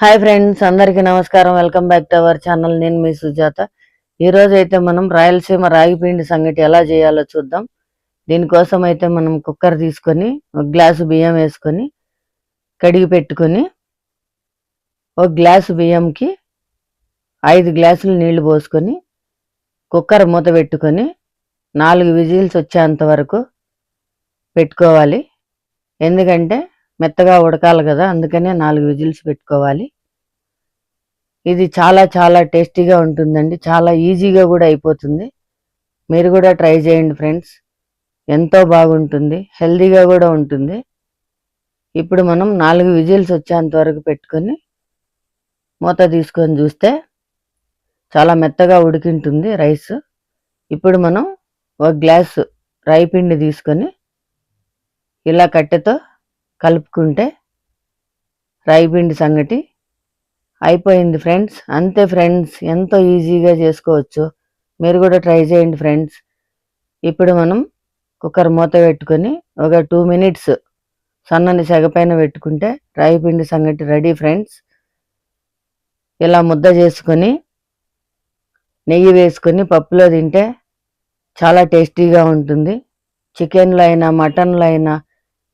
Hi friends, అందరికీ నమస్కారం. Welcome back to our channel. నేను మీ సుజాత. ఈరోజు అయితే మనం రాయలసీమ రాగిపిండి సంగటి ఎలా చేయాలో చూద్దాం. దీనికోసం అయితే మనం కుక్కర్ తీసుకొని ఒక గ్లాసు బియ్యం వేసుకొని కడిగి పెట్టుకొని ఒక గ్లాసు బియ్యంకి 5 గ్లాసులు నీళ్లు పోసుకొని కుక్కర్ మూత పెట్టుకొని 4 విజిల్స్ వచ్చేంత వరకు పెట్టుకోవాలి. ఎందుకంటే మెత్తగా ఉడకాలి కదా, అందుకనే 4 విజిల్స్ పెట్టుకోవాలి. ఇది చాలా చాలా టేస్టీగా ఉంటుందండి. చాలా ఈజీగా కూడా అయిపోతుంది. మీరు కూడా ట్రై చేయండి ఫ్రెండ్స్. ఎంతో బాగుంటుంది, హెల్దీగా కూడా ఉంటుంది. ఇప్పుడు మనం 4 విజిల్స్ వచ్చేంత వరకు పెట్టుకొని మూత తీసుకొని చూస్తే చాలా మెత్తగా ఉడికింటుంది రైస్. ఇప్పుడు మనం ఒక గ్లాసు రాయిపిండి తీసుకొని ఇలా కట్టెతో కలుపుకుంటే రాయిపిండి సంగటి అయిపోయింది ఫ్రెండ్స్. అంతే ఫ్రెండ్స్, ఎంతో ఈజీగా చేసుకోవచ్చు. మీరు కూడా ట్రై చేయండి ఫ్రెండ్స్. ఇప్పుడు మనం కుక్కర్ మూత పెట్టుకొని ఒక 2 మినిట్స్ సన్నని సెగ పైన పెట్టుకుంటే రాయిపిండి సంగటి రెడీ ఫ్రెండ్స్. ఇలా ముద్ద చేసుకొని నెయ్యి వేసుకొని పప్పులో తింటే చాలా టేస్టీగా ఉంటుంది. చికెన్లో అయినా మటన్లో అయినా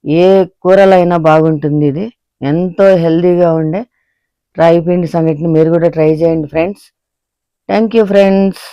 ఏ కూరలో అయినా బాగుంటుంది. ఇది ఎంతో హెల్దీగా ఉండే రాగిపిండి సంగటిని మీరు కూడా ట్రై చేయండి ఫ్రెండ్స్. Thank you friends.